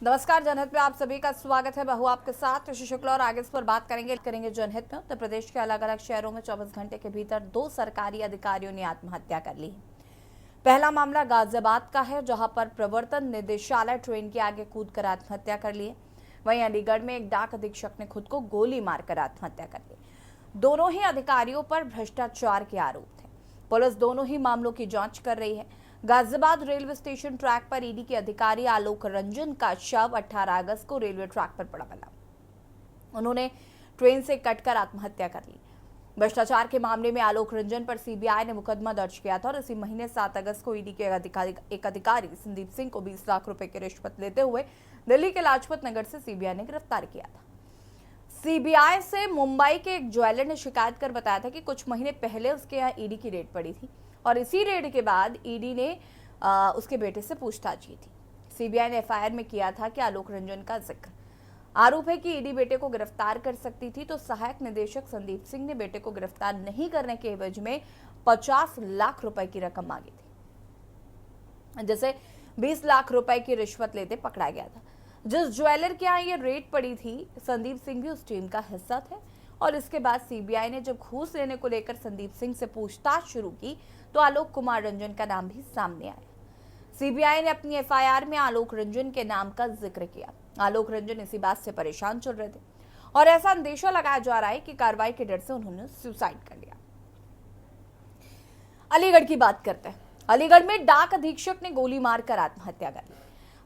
नमस्कार। जनहित में आप सभी का स्वागत है। बहु आपके साथ ऋषि शुक्ला और आगे इस पर बात करेंगे जनहित में। उत्तर प्रदेश के अलग अलग शहरों में 24 घंटे के भीतर 2 सरकारी अधिकारियों ने आत्महत्या कर ली। पहला मामला गाजियाबाद का है, जहां पर प्रवर्तन निदेशालय ट्रेन के आगे कूदकर आत्महत्या कर ली। वहीं अलीगढ़ में एक डाक अधीक्षक ने खुद को गोली मारकर आत्महत्या कर ली। दोनों ही अधिकारियों पर भ्रष्टाचार के आरोप थे। पुलिस दोनों ही मामलों की जांच कर रही है। गाजियाबाद रेलवे स्टेशन ट्रैक पर ईडी के अधिकारी आलोक रंजन का शव 18 अगस्त को रेलवे ट्रैक पर पड़ा मिला। उन्होंने ट्रेन से कटकर आत्महत्या कर ली। भ्रष्टाचार के मामले में आलोक रंजन पर सीबीआई ने मुकदमा दर्ज किया था और इसी महीने 7 अगस्त को ईडी के एक अधिकारी संदीप सिंह को 20 लाख रुपए की रिश्वत लेते हुए दिल्ली के लाजपत नगर से सीबीआई ने गिरफ्तार किया था। सीबीआई से मुंबई के एक ज्वेलर ने शिकायत कर बताया था कि कुछ महीने पहले उसके यहाँ ईडी की रेड पड़ी थी और इसी रेड के बाद ईडी ने उसके बेटे से पूछताछ की थी। सीबीआई ने एफआईआर में किया था कि आलोक रंजन का जिक्र। आरोप है कि ईडी बेटे को गिरफ्तार कर सकती थी, तो सहायक निदेशक संदीप सिंह ने बेटे को गिरफ्तार नहीं करने के एवज में 50 लाख रुपए की रकम मांगी थी, जिसे 20 लाख रुपए की रिश्वत लेते पकड़ा गया था। जिस ज्वेलर के यहाँ ये रेड पड़ी थी, संदीप सिंह भी उस टीम का हिस्सा थे और इसके बाद सीबीआई ने जब घूस लेने को लेकर संदीप सिंह से पूछताछ शुरू की तो आलोक कुमार रंजन का नाम भी सामने आया। सीबीआई ने अपनी एफआईआर में आलोक रंजन के नाम का जिक्र किया। आलोक रंजन इसी बात से परेशान चल रहे थे और ऐसा अंदेशा लगाया जा रहा है कि कार्रवाई के डर से उन्होंने सुसाइड कर लिया। अलीगढ़ की बात करते हैं। अलीगढ़ में डाक अधीक्षक ने गोली मारकर आत्महत्या कर ली।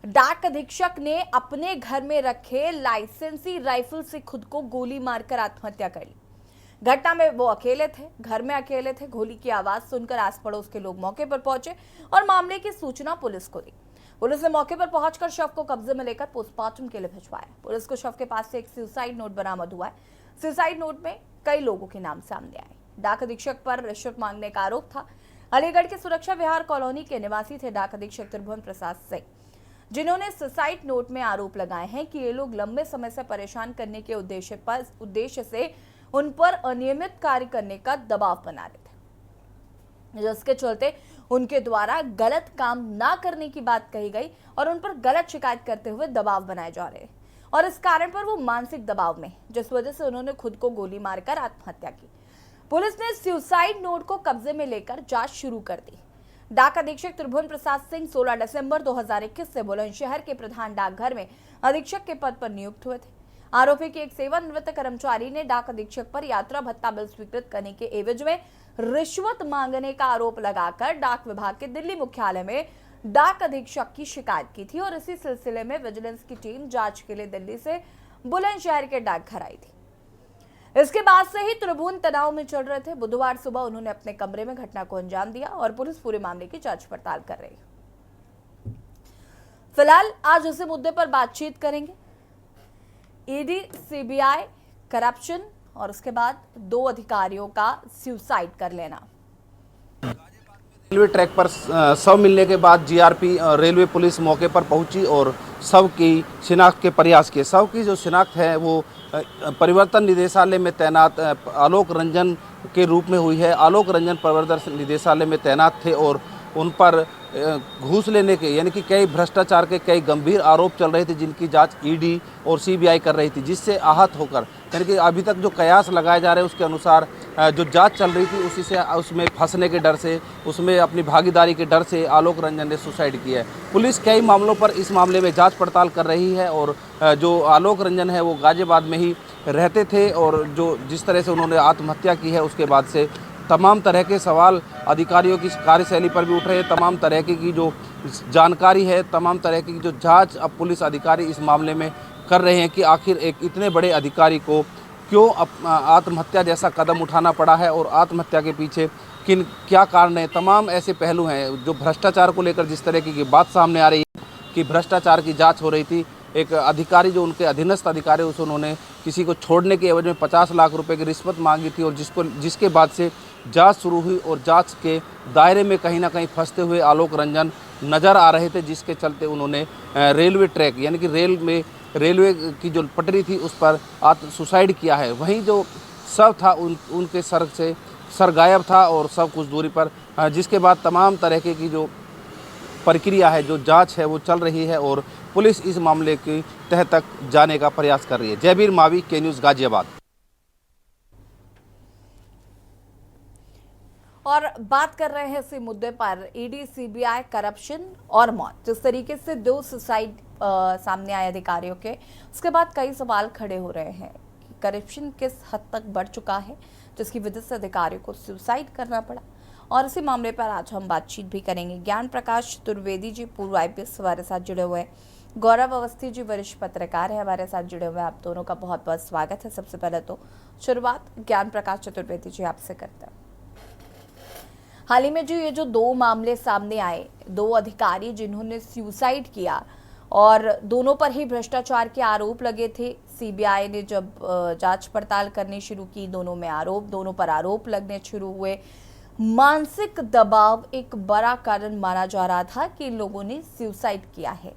डाक अधीक्षक ने अपने घर में रखे लाइसेंसी राइफल से खुद को गोली मारकर आत्महत्या कर ली। घटना में वो अकेले थे, घर में अकेले थे। गोली की आवाज सुनकर आस पड़ोस के लोग मौके पर पहुंचे और मामले की सूचना पुलिस को दी। पुलिस ने मौके पर पहुंचकर शव को कब्जे में लेकर पोस्टमार्टम के लिए भिजवाया। पुलिस को शव के पास से एक सुसाइड नोट बरामद हुआ है। सुसाइड नोट में कई लोगों के नाम सामने आए। डाक अधीक्षक पर रिश्वत मांगने का आरोप था। अलीगढ़ के सुरक्षा विहार कॉलोनी के निवासी थे डाक अधीक्षक त्रिभुवन प्रसाद सिंह, जिन्होंने सुसाइड नोट में आरोप लगाए हैं कि ये लोग लंबे समय से परेशान करने के उद्देश्य से उन पर अनियमित कार्य करने का दबाव बना रहे थे, जिसके चलते उनके द्वारा गलत काम ना करने की बात कही गई और उन पर गलत शिकायत करते हुए दबाव बनाए जा रहे हैं और इस कारण पर वो मानसिक दबाव में, जिस वजह से उन्होंने खुद को गोली मारकर आत्महत्या की। पुलिस ने सुसाइड नोट को कब्जे में लेकर जांच शुरू कर दी। डाक अधीक्षक त्रिभुवन प्रसाद सिंह 16 दिसंबर 2021 से बुलंदशहर के प्रधान डाकघर में अधीक्षक के पद पर नियुक्त हुए थे। आरोपी के एक सेवानिवृत्त कर्मचारी ने डाक अधीक्षक पर यात्रा भत्ता बिल स्वीकृत करने के एवज में रिश्वत मांगने का आरोप लगाकर डाक विभाग के दिल्ली मुख्यालय में डाक अधीक्षक की शिकायत की थी और इसी सिलसिले में विजिलेंस की टीम जांच के लिए दिल्ली से बुलंदशहर के डाकघर आई थी। इसके बाद से ही त्रिभुवन तनाव में चल रहे थे। बुधवार सुबह उन्होंने अपने कमरे में घटना को अंजाम दिया और पुलिस पूरे मामले की जांच पड़ताल कर रही है। फिलहाल आज इस मुद्दे पर बातचीत करेंगे। ईडी, सीबीआई, करप्शन और उसके बाद 2 अधिकारियों का सुसाइड कर लेना। रेलवे ट्रैक पर शव मिलने के बाद जीआरपी रेलवे पुलिस मौके पर पहुंची और शव की शिनाख्त के प्रयास किए। शव की जो शिनाख्त है वो परिवर्तन निदेशालय में तैनात आलोक रंजन के रूप में हुई है। आलोक रंजन परिवर्तन निदेशालय में तैनात थे और उन पर घूस लेने के यानी कि कई भ्रष्टाचार के कई गंभीर आरोप चल रहे थे, जिनकी जांच ईडी और सीबीआई कर रही थी, जिससे आहत होकर यानी कि अभी तक जो कयास लगाए जा रहे हैं उसके अनुसार जो जांच चल रही थी उसी से उसमें फंसने के डर से, उसमें अपनी भागीदारी के डर से आलोक रंजन ने सुसाइड किया है। पुलिस कई मामलों पर इस मामले में जाँच पड़ताल कर रही है और जो आलोक रंजन है वो गाजियाबाद में ही रहते थे और जो जिस तरह से उन्होंने आत्महत्या की है उसके बाद से तमाम तरह के सवाल अधिकारियों की कार्यशैली पर भी उठ रहे हैं। तमाम तरह की जो जानकारी है, तमाम तरह की जो जांच अब पुलिस अधिकारी इस मामले में कर रहे हैं कि आखिर एक इतने बड़े अधिकारी को क्यों आत्महत्या जैसा कदम उठाना पड़ा है और आत्महत्या के पीछे क्या कारण है। तमाम ऐसे पहलू हैं जो भ्रष्टाचार को लेकर जिस तरह की बात सामने आ रही है कि भ्रष्टाचार की जाँच हो रही थी। एक अधिकारी जो उनके अधीनस्थ अधिकारी उस उन्होंने किसी को छोड़ने के एवज में 50 लाख रुपए की रिश्वत मांगी थी और जिसके बाद से जांच शुरू हुई और जांच के दायरे में कहीं ना कहीं फंसते हुए आलोक रंजन नज़र आ रहे थे, जिसके चलते उन्होंने रेलवे ट्रैक यानी कि रेलवे की जो पटरी थी उस पर सुसाइड किया है। वहीं जो शव था उनके सर गायब था और शव कुछ दूरी पर, जिसके बाद तमाम तरह की जो प्रक्रिया है, जो जांच है वो चल रही है और पुलिस इस मामले की तह तक जाने का प्रयास कर रही है। जयवीर मावी, के न्यूज़, गाजियाबाद। और बात कर रहे हैं इसी मुद्दे पर, ईडी, सीबीआई, करप्शन और मौत, जिस तरीके से 2 सुसाइड सामने आए अधिकारियों के, उसके बाद कई सवाल खड़े हो रहे हैं कि करप्शन किस हद तक बढ़ चुका है जिसकी वजह से अधिकारियों को सुसाइड करना पड़ा। और इसी मामले पर आज हम बातचीत भी करेंगे। ज्ञान प्रकाश चतुर्वेदी जी पूर्व IPS हमारे साथ जुड़े हुए हैं, गौरव अवस्थी जी वरिष्ठ पत्रकार है हमारे साथ जुड़े हुए हैं। आप दोनों का बहुत बहुत स्वागत है। सबसे पहले तो शुरुआत ज्ञान प्रकाश चतुर्वेदी जी आपसे करते हैं। हाल ही में जो ये 2 मामले सामने आए, 2 अधिकारी जिन्होंने सुसाइड किया और दोनों पर ही भ्रष्टाचार के आरोप लगे थे। सीबीआई ने जब जांच पड़ताल करनी शुरू की, दोनों पर आरोप लगने शुरू हुए। मानसिक दबाव एक बड़ा कारण माना जा रहा था कि इन लोगों ने सुसाइड किया है,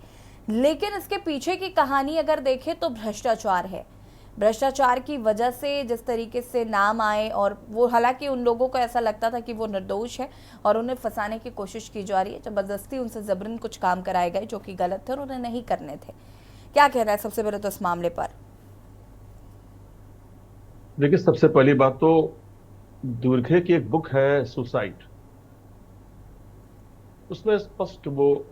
लेकिन इसके पीछे की कहानी अगर देखें तो भ्रष्टाचार है। भ्रष्टाचार की वजह से जिस तरीके से नाम आए, और वो हालांकि उन लोगों को ऐसा लगता था कि वो निर्दोष है और उन्हें फंसाने की कोशिश की जा रही है, जबरदस्ती उनसे जबरन कुछ काम कराए गए जो कि गलत थे और उन्हें नहीं करने थे। क्या कहना है सबसे पहले तो इस मामले पर? देखिए, सबसे पहली बात तो दुर्गे की एक बुक है सुसाइड, उसमें स्पष्ट वो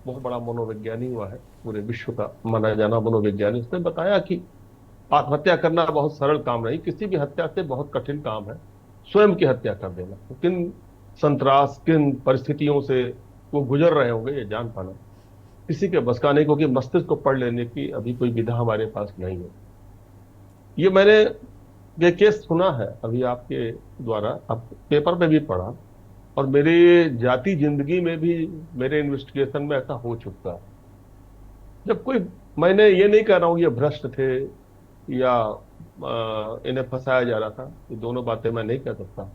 बहुत बड़ा मनोविज्ञानी हुआ है, पूरे विश्व का माना जाना मनोविज्ञानी, उसने बताया कि आत्महत्या करना बहुत सरल काम नहीं, किसी भी हत्या से बहुत कठिन काम है स्वयं की हत्या कर देना। तो किन संतरास, किन परिस्थितियों से वो गुजर रहे होंगे ये जान पाना किसी के बस का नहीं, क्योंकि मस्तिष्क को पढ़ लेने की अभी कोई विधा हमारे पास नहीं है। ये मैंने ये केस सुना है अभी आपके द्वारा, आप पेपर में भी पढ़ा, और मेरी जाति जिंदगी में भी मेरे इन्वेस्टिगेशन में ऐसा हो चुका है। जब कोई, मैंने ये नहीं कह रहा हूं ये भ्रष्ट थे या इन्हें फंसाया जा रहा था, ये दोनों बातें मैं नहीं कह सकता,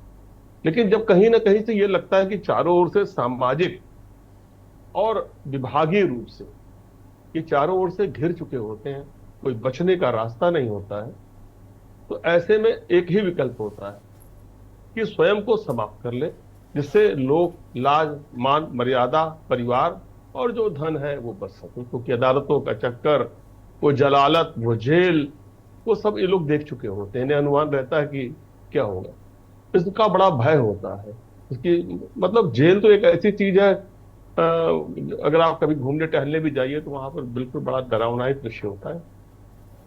लेकिन जब कहीं ना कहीं से ये लगता है कि चारों ओर से सामाजिक और विभागीय रूप से ये चारों ओर से घिर चुके होते हैं, कोई बचने का रास्ता नहीं होता है, तो ऐसे में एक ही विकल्प होता है कि स्वयं को समाप्त कर ले, जिससे लोग, लाज, मान, मर्यादा, परिवार और जो धन है वो बच सके। क्योंकि अदालतों का चक्कर, वो जलालत, वो जेल, वो सब ये लोग देख चुके होते हैं, इन्हें अनुमान रहता है कि क्या होगा। इसका बड़ा भय होता है। इसकी मतलब जेल तो एक ऐसी चीज है, अगर आप कभी घूमने टहलने भी जाइए तो वहां पर बिल्कुल बड़ा डरावना ही दृश्य होता है,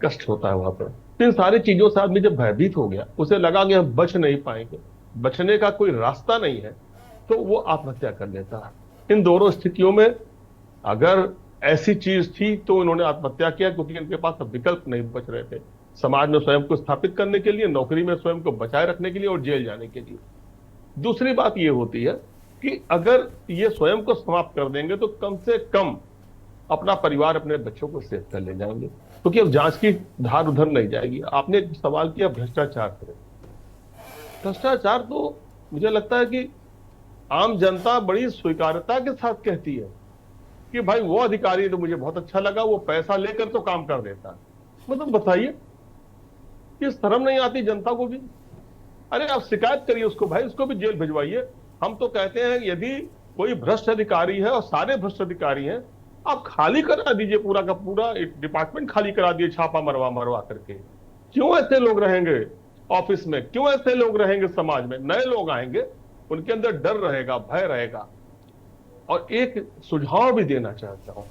कष्ट होता है वहां पर। इन सारी चीजों से आदमी जब भयभीत हो गया, उसे लगा कि हम बच नहीं पाएंगे, बचने का कोई रास्ता नहीं है, तो वो आत्महत्या कर लेता है। इन दोनों स्थितियों में अगर ऐसी चीज थी तो इन्होंने आत्महत्या किया, क्योंकि इनके पास अब विकल्प नहीं बच रहे थे, समाज में स्वयं को स्थापित करने के लिए, नौकरी में स्वयं को बचाए रखने के लिए और जेल जाने के लिए। दूसरी बात यह होती है कि अगर ये स्वयं को समाप्त कर देंगे तो कम से कम अपना परिवार, अपने बच्चों को सेव कर ले जाएंगे, क्योंकि अब जांच की धार उधर नहीं जाएगी। आपने सवाल किया भ्रष्टाचार पर, भ्रष्टाचार तो मुझे लगता है कि आम जनता बड़ी स्वीकार्यता के साथ कहती है कि भाई वो अधिकारी तो मुझे बहुत अच्छा लगा, वो पैसा लेकर तो काम कर देता है। मतलब बताइए कि शर्म नहीं आती जनता को भी? अरे आप शिकायत करिए उसको, भाई उसको भी जेल भिजवाइए। हम तो कहते हैं यदि कोई भ्रष्ट अधिकारी है और सारे भ्रष्ट अधिकारी हैं, आप खाली करा दीजिए, पूरा का पूरा डिपार्टमेंट खाली करा दिए, छापा मरवा मरवा करके। क्यों ऐसे लोग रहेंगे ऑफिस में, क्यों ऐसे लोग रहेंगे समाज में? नए लोग आएंगे, उनके अंदर डर रहेगा, भय रहेगा। और एक सुझाव भी देना चाहता हूं,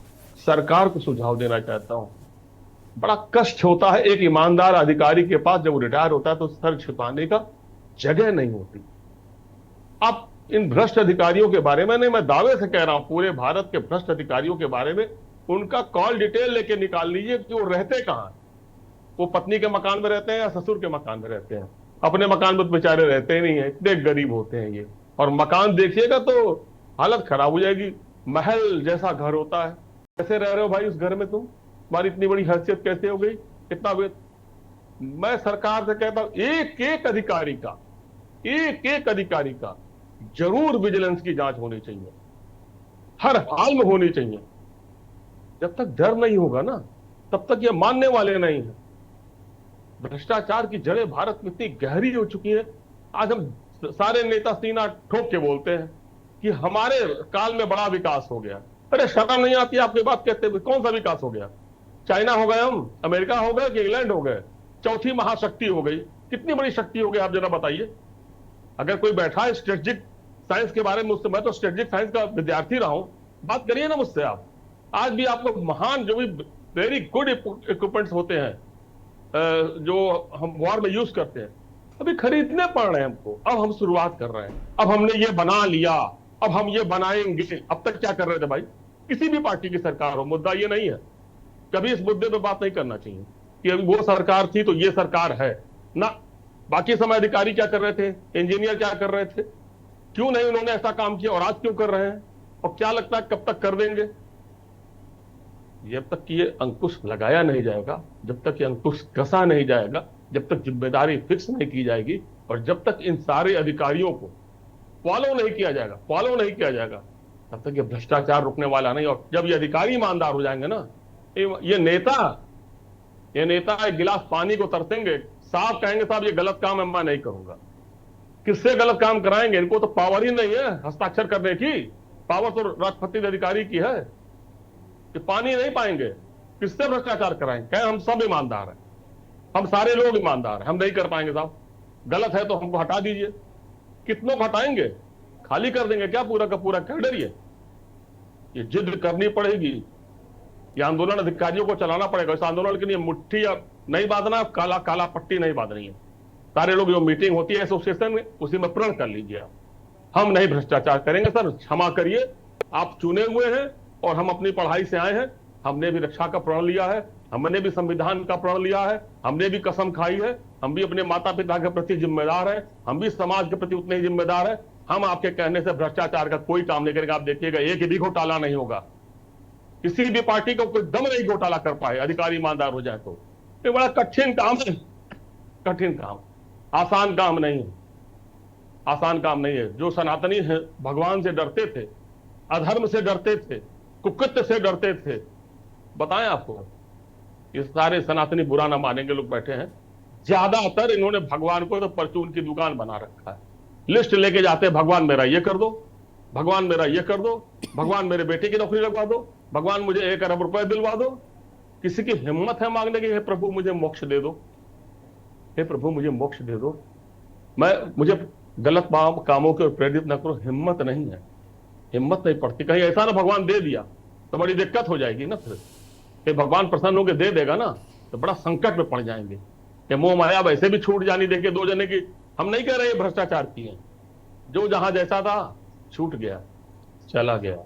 सरकार को सुझाव देना चाहता हूं, बड़ा कष्ट होता है एक ईमानदार अधिकारी के पास, जब वो रिटायर होता है तो सर छुपाने का जगह नहीं होती। आप इन भ्रष्ट अधिकारियों के बारे में नहीं, मैं दावे से कह रहा हूं, पूरे भारत के भ्रष्ट अधिकारियों के बारे में उनका कॉल डिटेल लेके निकाल लीजिए कि वो रहते कहां, वो पत्नी के मकान में रहते हैं या ससुर के मकान में रहते हैं। अपने मकान में तो बेचारे रहते ही नहीं है, इतने गरीब होते हैं ये। और मकान देखिएगा तो हालत खराब हो जाएगी, महल जैसा घर होता है। कैसे रह रहे हो भाई उस घर में तुम? तुम्हारी इतनी बड़ी हैसियत कैसे हो गई, इतना मैं सरकार से कहता हूं एक एक अधिकारी का जरूर विजिलेंस की जांच होनी चाहिए, हर हाल में होनी चाहिए। जब तक डर नहीं होगा ना, तब तक ये मानने वाले नहीं है। भ्रष्टाचार की जड़ें भारत में इतनी गहरी हो चुकी है, आज हम सारे नेता सीना ठोक के बोलते हैं कि हमारे काल में बड़ा विकास हो गया। अरे शर्म नहीं आती आपकी बात कहते हुए? कौन सा विकास हो गया? चाइना हो गए हम, अमेरिका हो गए कि इंग्लैंड हो गए? चौथी महाशक्ति हो गई। कितनी बड़ी शक्ति हो गई आप जरा बताइए। अगर कोई बैठा है स्ट्रेटेजिक साइंस के बारे में मुझसे, मैं तो स्ट्रेटेजिक साइंस का विद्यार्थी रहा हूं, बात करिए ना मुझसे आप। आज भी आपको महान जो भी वेरी गुड इक्विपमेंट्स होते हैं जो हम वॉर में यूज करते हैं, अभी खरीदने पड़ रहे हैं हमको। अब हम शुरुआत कर रहे हैं, अब हमने ये बना लिया, अब हम ये बनाएंगे। अब तक क्या कर रहे थे भाई? किसी भी पार्टी की सरकार हो, मुद्दा ये नहीं है। कभी इस मुद्दे पे बात नहीं करना चाहिए कि वो सरकार थी तो ये सरकार है ना। बाकी समय अधिकारी क्या कर रहे थे, इंजीनियर क्या कर रहे थे, क्यों नहीं उन्होंने ऐसा काम किया और आज क्यों कर रहे हैं, और क्या लगता है कब तक कर देंगे? जब तक कि ये अंकुश लगाया नहीं जाएगा, जब तक ये अंकुश कसा नहीं जाएगा, जब तक जिम्मेदारी फिक्स नहीं की जाएगी, और जब तक इन सारे अधिकारियों को फॉलो नहीं किया जाएगा, तब तक ये भ्रष्टाचार रुकने वाला नहीं। और जब ये अधिकारी ईमानदार हो जाएंगे ना, ये नेता एक गिलास पानी को तरसेंगे, साहब कहेंगे साहब ये गलत काम है, मैं नहीं करूंगा। किससे गलत काम कराएंगे? इनको तो पावर ही नहीं है हस्ताक्षर करने की। पावर तो राष्ट्रपति अधिकारी की है। ये पानी नहीं पाएंगे, किससे भ्रष्टाचार कराएंगे? कहें हम सब ईमानदार हैं, हम सारे लोग ईमानदार हैं, हम नहीं कर पाएंगे साहब, गलत है तो हमको हटा दीजिए। कितनों को हटाएंगे? खाली कर देंगे क्या पूरा का पूरा कैडर? ये जिद करनी पड़ेगी, ये आंदोलन अधिकारियों को चलाना पड़ेगा। इस आंदोलन के लिए मुट्ठी नहीं बांधना, काला काला पट्टी नहीं बांधनी है। सारे लोग जो मीटिंग होती है एसोसिएशन में, उसी में प्रण कर लीजिए आप, हम नहीं भ्रष्टाचार करेंगे। सर क्षमा करिए, आप चुने हुए हैं और हम अपनी पढ़ाई से आए हैं, हमने भी रक्षा का प्रण लिया है, हमने भी संविधान का प्रण लिया है, हमने भी कसम खाई है, हम भी अपने माता पिता के प्रति जिम्मेदार हैं, हम भी समाज के प्रति उतने ही जिम्मेदार हैं। हम आपके कहने से भ्रष्टाचार का कोई काम नहीं करेंगे। आप देखिएगा एक भी घोटाला नहीं होगा, किसी भी पार्टी को कोई दम नहीं घोटाला कर पाए, अधिकारी ईमानदार हो जाए तो। ये बड़ा कठिन काम है, कठिन काम, आसान काम नहीं है, आसान काम नहीं है। जो सनातनी है भगवान से डरते थे, अधर्म से डरते थे, कुकृत्य से डरते थे, बताएं आपको, ये सारे सनातनी बुरा ना मानेंगे लोग बैठे हैं। ज्यादातर इन्होंने भगवान को तो परचून की दुकान बना रखा है। लिस्ट लेके जाते हैं, भगवान मेरा ये कर दो, भगवान मेरा ये कर दो, भगवान मेरे बेटे की नौकरी लगवा दो, भगवान मुझे 1 अरब रुपए दिलवा दो। किसी की हिम्मत है मांगने की, हे प्रभु मुझे मोक्ष दे दो, हे प्रभु मुझे मोक्ष दे दो, मुझे गलत कामों के प्रेरित न करो। हिम्मत नहीं है, हिम्मत नहीं पड़ती। कहीं ऐसा ना भगवान दे दिया तो बड़ी दिक्कत हो जाएगी ना। फिर भगवान प्रसन्न होकर दे देगा ना तो बड़ा संकट में पड़ जाएंगे। कि मोह माया वैसे भी छूट जानी देखिए 2 जने की। हम नहीं कह रहे भ्रष्टाचार किए, जो जहां जैसा था छूट गया, चला गया,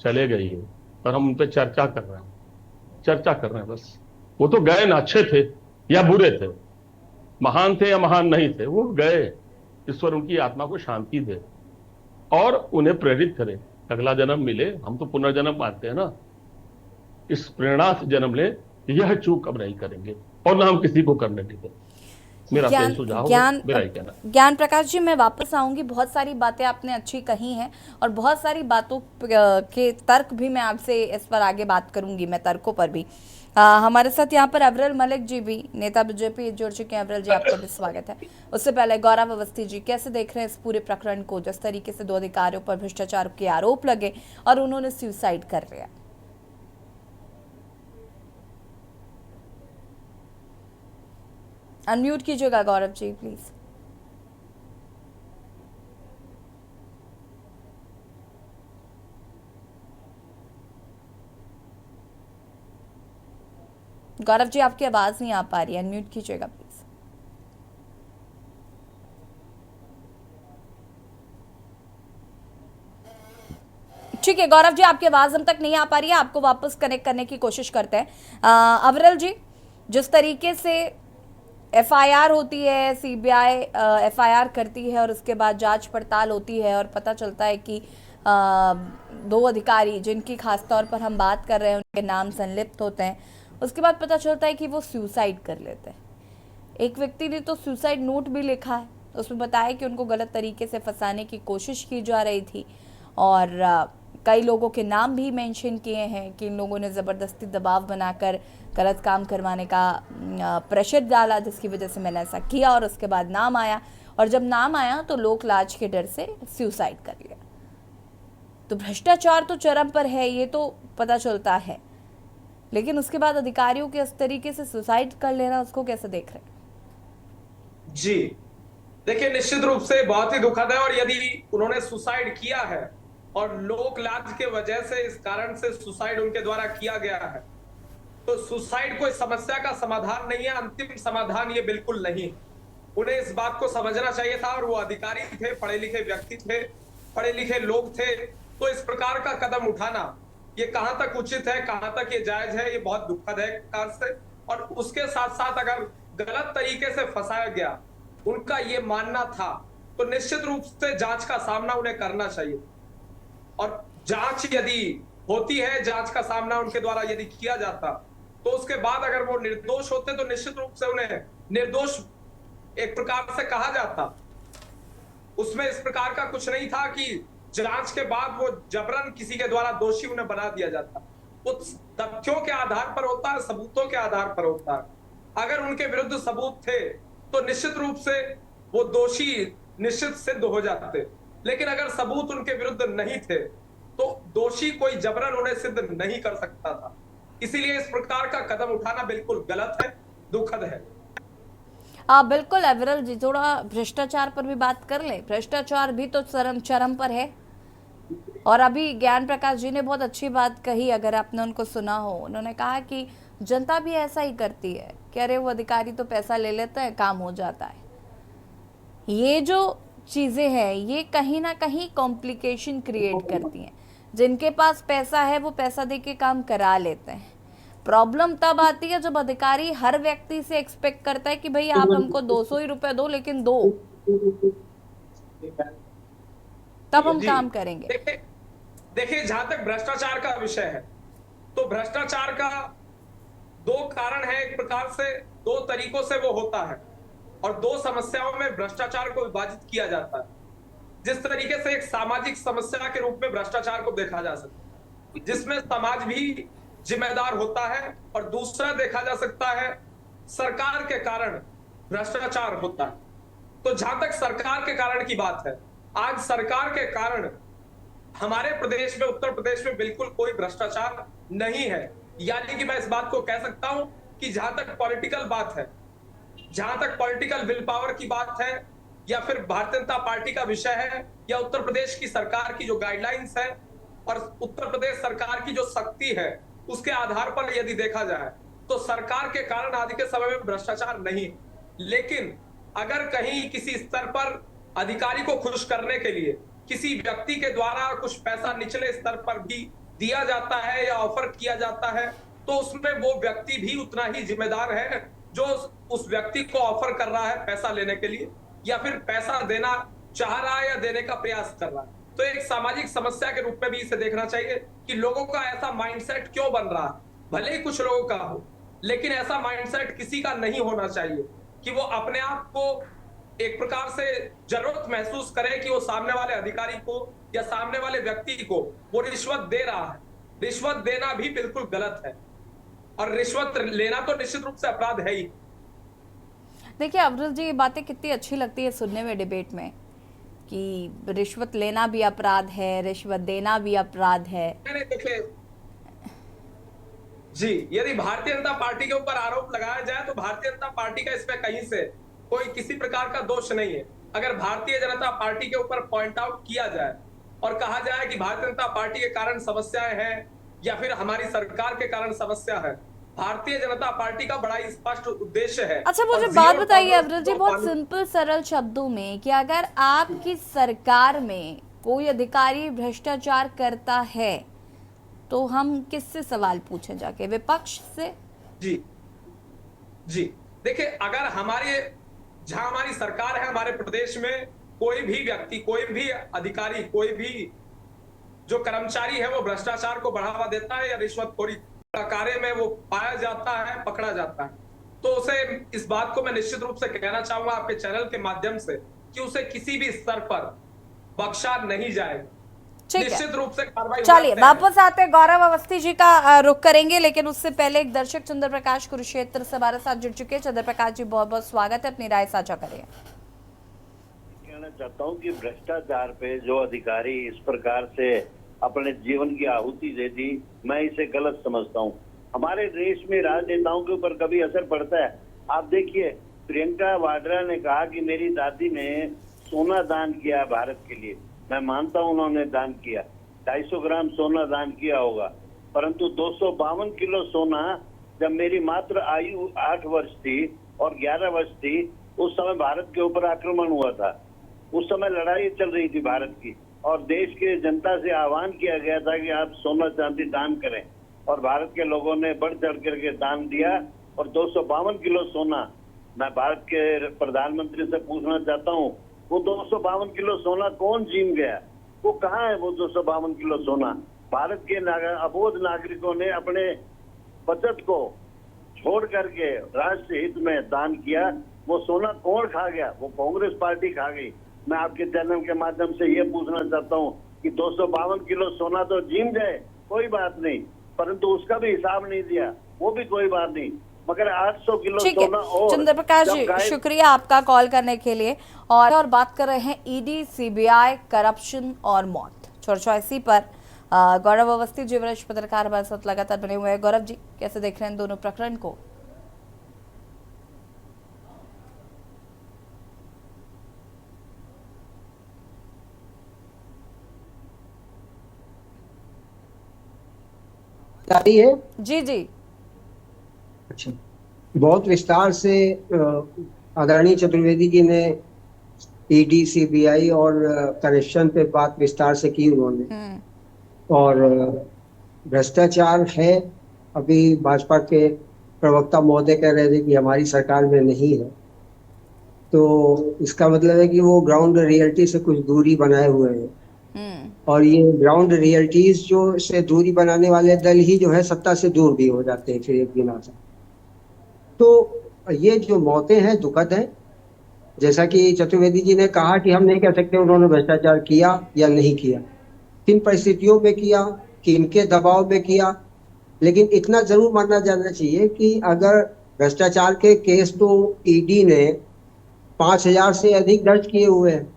चले गई है, पर हम उन पर चर्चा कर रहे हैं, बस। वो तो गए ना, अच्छे थे या बुरे थे, महान थे या महान नहीं थे, वो गए। ईश्वर उनकी आत्मा को शांति दे और उन्हें प्रेरित करे, अगला जन्म मिले। हम तो पुनर्जन्म मानते हैं ना, इस प्रेरणा से जन्म ले, यह चूक अब नहीं करेंगे और ना हम किसी को करने देंगे। मेरा सुझाव, मेरा ही कहना। ज्ञान प्रकाश जी, मैं वापस आऊंगी। बहुत सारी बातें आपने अच्छी कही हैं और बहुत सारी बातों के तर्क भी मैं आपसे इस पर आगे बात करूंगी, मैं तर्कों पर भी। हमारे साथ यहाँ पर अवरल मलिक जी भी, नेता बीजेपी, जुड़ चुके हैं। अवरल जी, आपका भी स्वागत है। उससे पहले गौरव अवस्थी जी, कैसे देख रहे हैं इस पूरे प्रकरण को, जिस तरीके से 2 अधिकारियों पर भ्रष्टाचार के आरोप लगे और उन्होंने सुसाइड कर लिया? अनम्यूट कीजिएगा गौरव जी प्लीज। गौरव जी, आपकी आवाज नहीं आ पा रही है, अनम्यूट कीजिएगा प्लीज। ठीक है गौरव जी, आपकी आवाज हम तक नहीं आ पा रही है, आपको वापस कनेक्ट करने की कोशिश करते हैं। अवरल जी, जिस तरीके से एफआईआर होती है, सीबीआई एफआईआर करती है और उसके बाद जांच पड़ताल होती है और पता चलता है कि 2 अधिकारी जिनकी खास तौर पर हम बात कर रहे हैं उनके नाम संलिप्त होते हैं, उसके बाद पता चलता है कि वो सुसाइड कर लेते हैं। एक व्यक्ति ने तो सुसाइड नोट भी लिखा है, उसमें बताया कि उनको गलत तरीके से फंसाने की कोशिश की जा रही थी और कई लोगों के नाम भी मेंशन किए हैं कि इन लोगों ने ज़बरदस्ती दबाव बनाकर गलत काम करवाने का प्रेशर डाला, जिसकी वजह से मैंने ऐसा किया और उसके बाद नाम आया और जब नाम आया तो लोक लाज के डर से सुसाइड कर लिया। तो भ्रष्टाचार तो चरम पर है, ये तो पता चलता है, लेकिन उसके बाद अधिकारियों के इस तरीके से सुसाइड कर लेना, उसको कैसे देख रहे हैं? जी देखिए, निश्चित रूप से बहुत ही दुखद है। और यदि उन्होंने सुसाइड किया है और लोक लाज के वजह से इस कारण से सुसाइड उनके द्वारा किया गया है, तो सुसाइड कोई समस्या का समाधान नहीं है, अंतिम समाधान ये बिल्कुल नहीं है। उन्हें इस बात को समझना चाहिए था, और वो अधिकारी थे, पढ़े लिखे व्यक्ति थे, पढ़े लिखे लोग थे, तो इस प्रकार का कदम उठाना ये कहां तक उचित है, कहां तक ये जायज है, ये बहुत दुखद है एक प्रकार से। और उसके साथ साथ अगर गलत तरीके से फंसाया गया, उनका ये मानना था, तो निश्चित रूप से जांच का सामना उन्हें करना चाहिए। और जांच यदि होती है, जांच का सामना उनके द्वारा यदि किया जाता, तो उसके बाद अगर वो निर्दोष होते तो निश्चित रूप से उन्हें निर्दोष एक प्रकार से कहा जाता। उसमें इस प्रकार का कुछ नहीं था कि जांच के बाद वो जबरन किसी के द्वारा दोषी उन्हें बना दिया जाता। वो तथ्यों के आधार पर होता है, सबूतों के आधार पर होता है। अगर उनके विरुद्ध सबूत थे तो निश्चित रूप से वो दोषी निश्चित सिद्ध हो जाते, लेकिन अगर सबूत उनके विरुद्ध नहीं थे तो दोषी कोई जबरन उन्हें सिद्ध नहीं कर सकता था। इसीलिए इस प्रकार का कदम उठाना बिल्कुल गलत है, दुखद है। बिल्कुल अविरल जी, थोड़ा भ्रष्टाचार पर भी बात कर ले। भ्रष्टाचार भी तो चरम पर है, और अभी ज्ञान प्रकाश जी ने बहुत अच्छी बात कही, अगर आपने उनको सुना हो। उन्होंने कहा कि जनता भी ऐसा ही करती है कि अरे वो अधिकारी तो पैसा ले लेते हैं, काम हो जाता है। ये जो चीजें हैं ये कहीं ना कहीं कॉम्प्लिकेशन क्रिएट करती हैं। जिनके पास पैसा है वो पैसा दे के काम करा लेते हैं। प्रॉब्लम तब आती है जब अधिकारी हर व्यक्ति से एक्सपेक्ट करता है कि भाई आप हमको 200 ही रुपए दो, लेकिन दो, तब हम काम करेंगे। देखिए, जहां तक भ्रष्टाचार का विषय है, तो भ्रष्टाचार का दो कारण है, एक प्रकार से दो तरीकों से वो होता है, और दो समस्याओं में भ्रष्टाचार को विभाजित किया जाता है। जिस तरीके से एक सामाजिक समस्या के रूप में भ्रष्टाचार को देखा जा सकता है, जिसमें समाज भी जिम्मेदार होता है, और दूसरा देखा जा सकता है सरकार के कारण भ्रष्टाचार होता है। तो जहां तक सरकार के कारण की बात है, आज सरकार के कारण हमारे प्रदेश में, उत्तर प्रदेश में बिल्कुल कोई भ्रष्टाचार नहीं है। यानी कि मैं इस बात को कह सकता हूं कि जहां तक पॉलिटिकल बात है, जहां तक पॉलिटिकल विल पावर की बात है, या फिर भारतीय जनता पार्टी का विषय है, या उत्तर प्रदेश की सरकार की जो गाइडलाइंस है और उत्तर प्रदेश सरकार की जो शक्ति है, उसके आधार पर यदि देखा जाए तो सरकार के कारण आज के समय में भ्रष्टाचार नहीं। लेकिन अगर कहीं किसी स्तर पर अधिकारी को खुश करने के लिए किसी व्यक्ति के द्वारा कुछ पैसा निचले स्तर पर भी दिया जाता है या ऑफर किया जाता है, तो उसमें वो व्यक्ति भी उतना ही जिम्मेदार है जो उस व्यक्ति को ऑफर कर रहा है पैसा लेने के लिए, या फिर पैसा देना चाह रहा है या देने का प्रयास कर रहा है। तो एक सामाजिक समस्या के रूप में भी इसे देखना चाहिए कि लोगों का ऐसा माइंडसेट क्यों बन रहा है। भले ही कुछ लोगों का हो, लेकिन ऐसा माइंडसेट किसी का नहीं होना चाहिए कि वो अपने आप को एक प्रकार से जरूरत महसूस करे कि वो सामने वाले अधिकारी को या सामने वाले व्यक्ति को वो रिश्वत दे रहा है। रिश्वत देना भी बिल्कुल गलत है, और रिश्वत लेना तो निश्चित रूप से अपराध है ही। देखिए अविरल जी, ये बातें कितनी अच्छी लगती है सुनने में डिबेट में कि रिश्वत लेना भी अपराध है, रिश्वत देना भी अपराध है। देखिए जी, यदि भारतीय जनता पार्टी के ऊपर आरोप लगाया जाए तो भारतीय जनता पार्टी का इसमें कहीं से कोई किसी प्रकार का दोष नहीं है। अगर भारतीय जनता पार्टी के ऊपर पॉइंट आउट किया जाए और कहा जाए कि भारतीय जनता पार्टी के कारण समस्याएं हैं या फिर हमारी सरकार के कारण समस्या है, भारतीय जनता पार्टी का बड़ा ही स्पष्ट उद्देश्य है। अच्छा, मुझे बात बताइए अविरल जी, बहुत सिंपल सरल शब्दों में, कि अगर आपकी सरकार में कोई अधिकारी भ्रष्टाचार करता है तो हम किससे सवाल पूछें जाके? विपक्ष से? जी देखिए, अगर जहां हमारी सरकार है, हमारे प्रदेश में कोई भी व्यक्ति, कोई भी अधिकारी, कोई भी जो कर्मचारी है वो भ्रष्टाचार को बढ़ावा देता है या रिश्वतखोरी कार्य में वो पाया जाता है, पकड़ा जाता है, तो उसे, इस बात को मैं निश्चित रूप से कहना चाहूंगा आपके चैनल के माध्यम से, कि उसे किसी भी स्तर पर बख्शा नहीं जाएगा। निश्चित रूप से कार्रवाई। चलिए वापस आते हैं, गौरव अवस्थी जी का रुख करेंगे, लेकिन उससे पहले एक दर्शक चंद्र प्रकाश कुरुक्षेत्र से हमारे साथ जुड़ चुके हैं। चंद्र प्रकाश जी, बहुत बहुत स्वागत है, अपनी राय साझा करें। कहना चाहता हूं कि भ्रष्टाचार पे जो अधिकारी इस प्रकार से अपने जीवन की आहुति दे दी, मैं इसे गलत समझता हूँ। हमारे देश में राजनेताओं के ऊपर कभी असर पड़ता है? आप देखिए, प्रियंका वाड्रा ने कहा कि मेरी दादी ने सोना दान किया भारत के लिए। मैं मानता हूं उन्होंने दान किया, 250 ग्राम सोना दान किया होगा, परंतु 252 किलो सोना जब मेरी मात्र आयु 8 वर्ष थी और 11 वर्ष थी, उस समय भारत के ऊपर आक्रमण हुआ था। उस समय लड़ाई चल रही थी भारत की, और देश के जनता से आह्वान किया गया था कि आप सोना चांदी दान करें, और भारत के लोगों ने बढ़ चढ़ करके दान दिया। और 252 किलो सोना, मैं भारत के प्रधानमंत्री से पूछना चाहता हूं, वो 252 किलो सोना कौन छीन गया? वो कहाँ है वो 252 किलो सोना? भारत के अबोध नागरिकों ने अपने बचत को छोड़ करके राष्ट्र हित में दान किया। वो सोना कौन खा गया? वो कांग्रेस पार्टी खा गई। मैं आपके चैनल के माध्यम से ये पूछना चाहता हूँ कि 252 किलो सोना तो छीन गए, कोई बात नहीं, परंतु उसका भी हिसाब नहीं दिया, वो भी कोई बात नहीं, मगर 800 किलो सोना। और चंद्र प्रकाश जी, शुक्रिया आपका कॉल करने के लिए। और बात कर रहे हैं ईडी, सीबीआई, करप्शन और मौत, चर्चा इसी पर गौरव अवस्थी जी वरिष्ठ पत्रकार हमारे साथ लगातार बने हुए हैं। गौरव जी, कैसे देख रहे हैं दोनों प्रकरण को? है जी जी, अच्छा, बहुत विस्तार से आदरणीय चतुर्वेदी जी ने ईडी, सीबीआई और करप्शन पे बात विस्तार से की उन्होंने। और भ्रष्टाचार है, अभी भाजपा के प्रवक्ता महोदय कह रहे थे कि हमारी सरकार में नहीं है, तो इसका मतलब है कि वो ग्राउंड रियलिटी से कुछ दूरी बनाए हुए हैं। और ये ग्राउंड रियलिटीज जो से दूरी बनाने वाले दल ही जो है सत्ता से दूर भी हो जाते हैं फिर एक दिन आता। तो ये जो मौतें हैं दुखद हैं। जैसा कि चतुर्वेदी जी ने कहा कि हम नहीं कह सकते उन्होंने भ्रष्टाचार किया या नहीं किया, किन परिस्थितियों में किया, किनके दबाव में किया, लेकिन इतना जरूर मानना जाना चाहिए कि अगर भ्रष्टाचार के केस तो ईडी ने 5000 से अधिक दर्ज किए हुए हैं।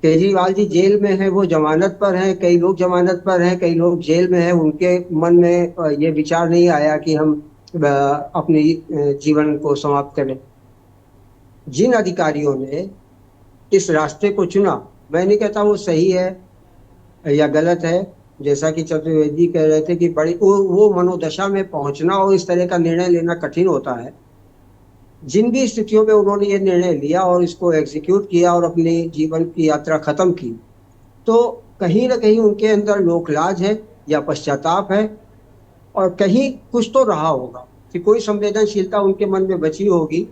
केजरीवाल जी जेल में है, वो जमानत पर हैं, कई लोग जमानत पर हैं, कई लोग जेल में हैं। उनके मन में ये विचार नहीं आया कि हम अपने जीवन को समाप्त करें। जिन अधिकारियों ने इस रास्ते को चुना, मैं नहीं कहता वो सही है या गलत है, जैसा कि चतुर्वेदी कह रहे थे कि बड़ी वो मनोदशा में पहुंचना और इस तरह का निर्णय लेना कठिन होता है। जिन भी स्थितियों में उन्होंने ये निर्णय लिया और इसको एग्जीक्यूट किया और अपने जीवन की यात्रा खत्म की, तो कहीं ना कहीं उनके अंदर लोकलाज है या पश्चाताप है, और कहीं कुछ तो रहा होगा कि कोई संवेदनशीलता उनके मन में बची होगी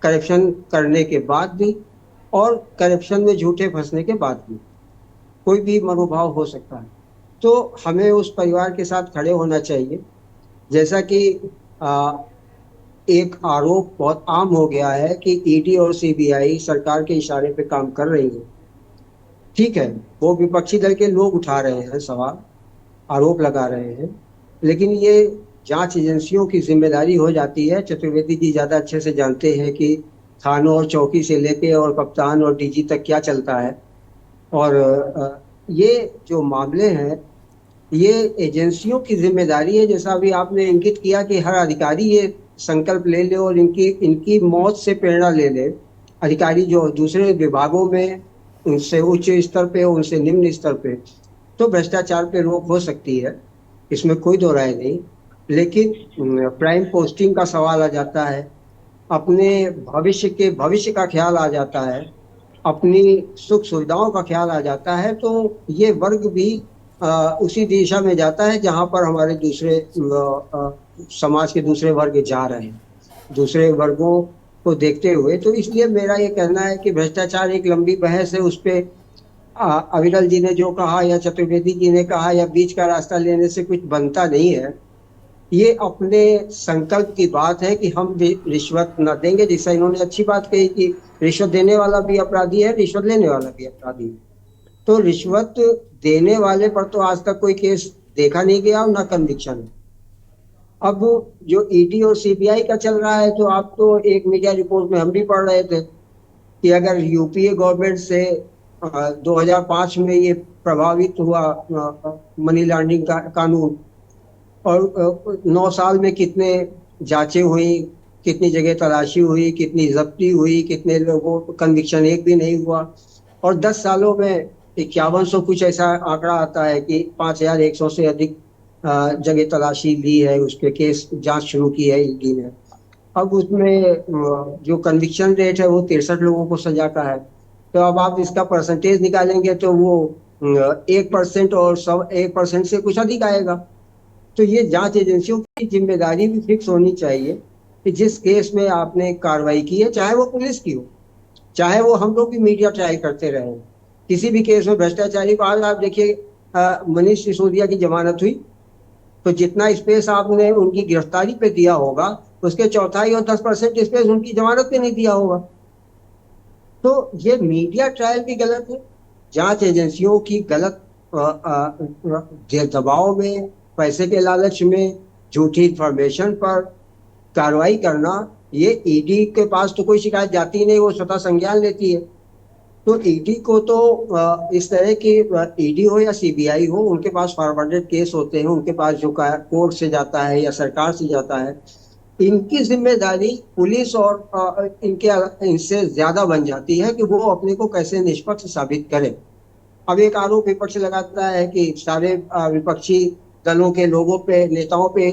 करप्शन करने के बाद भी, और करप्शन में झूठे फंसने के बाद भी। कोई भी मनोभाव हो सकता है। तो हमें उस परिवार के साथ खड़े होना चाहिए। जैसा कि एक आरोप बहुत आम हो गया है कि ईडी और सीबीआई सरकार के इशारे पे काम कर रही है। ठीक है, वो विपक्षी दल के लोग उठा रहे हैं सवाल, आरोप लगा रहे हैं, लेकिन ये जांच एजेंसियों की जिम्मेदारी हो जाती है। चतुर्वेदी जी ज्यादा अच्छे से जानते हैं कि थानों और चौकी से लेके और कप्तान और डीजी तक क्या चलता है। और ये जो मामले हैं, ये एजेंसियों की जिम्मेदारी है। जैसा अभी आपने इंगित किया कि हर अधिकारी ये संकल्प ले ले और इनकी मौत से प्रेरणा ले ले। अधिकारी जो दूसरे विभागों में, उनसे उच्च स्तर पे, उनसे निम्न स्तर पे, तो भ्रष्टाचार पे रोक हो सकती है, इसमें कोई दो राय नहीं। लेकिन प्राइम पोस्टिंग का सवाल आ जाता है, अपने भविष्य का ख्याल आ जाता है, अपनी सुख सुविधाओं का ख्याल आ जाता है, तो ये वर्ग भी उसी दिशा में जाता है जहां पर हमारे दूसरे समाज के दूसरे वर्ग जा रहे हैं, दूसरे वर्गों को देखते हुए। तो इसलिए मेरा ये कहना है कि भ्रष्टाचार एक लंबी बहस है, उस पर अविरल जी ने जो कहा या चतुर्वेदी जी ने कहा या बीच का रास्ता लेने से कुछ बनता नहीं है। ये अपने संकल्प की बात है कि हम रिश्वत न देंगे। जैसा इन्होंने अच्छी बात कही कि रिश्वत देने वाला भी अपराधी है, रिश्वत लेने वाला भी अपराधी है। तो रिश्वत देने वाले पर तो आज तक कोई केस देखा नहीं गया और न कन्विक्शन है। अब जो ईडी और सीबीआई का चल रहा है, तो आप तो एक मीडिया रिपोर्ट में हम भी पढ़ रहे थे कि अगर यूपीए गवर्नमेंट से 2005 में ये प्रभावित हुआ मनी लॉन्ड्रिंग का कानून, और 9 साल में कितने जांचें हुई, कितनी जगह तलाशी हुई, कितनी जब्ती हुई, कितने लोगों को कन्विक्शन एक भी नहीं हुआ, और 10 सालों में 5100 कुछ ऐसा आंकड़ा आता है कि 5100 से अधिक जगह तलाशी ली है, उसके केस जांच शुरू की है ईडी ने। अब उसमें जो कन्विक्शन रेट है वो 63 लोगों को सजा का है। तो अब आप इसका परसेंटेज निकालेंगे तो वो 1% और 1% से कुछ अधिक आएगा। तो ये जांच एजेंसियों की जिम्मेदारी भी फिक्स होनी चाहिए कि जिस केस में आपने कार्रवाई की है, चाहे वो पुलिस की हो, चाहे वो हम लोग भी मीडिया ट्रायल करते रहे, किसी भी केस में भ्रष्टाचारी को, आज आप देखिए मनीष सिसोदिया की जमानत हुई तो जितना स्पेस आपने उनकी गिरफ्तारी पे दिया होगा उसके 1/4 और 10% स्पेस उनकी जमानत पे नहीं दिया होगा। तो ये मीडिया ट्रायल भी गलत है, जांच एजेंसियों की गलत दबाव में, पैसे के लालच में, झूठी इंफॉर्मेशन पर कार्रवाई करना। ये ईडी के पास तो कोई शिकायत जाती नहीं, वो स्वतः संज्ञान लेती है। तो ईडी को तो इस तरह की, ईडी हो या सीबीआई हो, उनके पास फॉरवर्डेड केस होते हैं, उनके पास जो कोर्ट से जाता है या सरकार से जाता है, इनकी जिम्मेदारी पुलिस और इनसे ज्यादा बन जाती है कि वो अपने को कैसे निष्पक्ष साबित करें। अब एक आरोप विपक्ष लगाता है कि सारे विपक्षी दलों के लोगों पे, नेताओं पे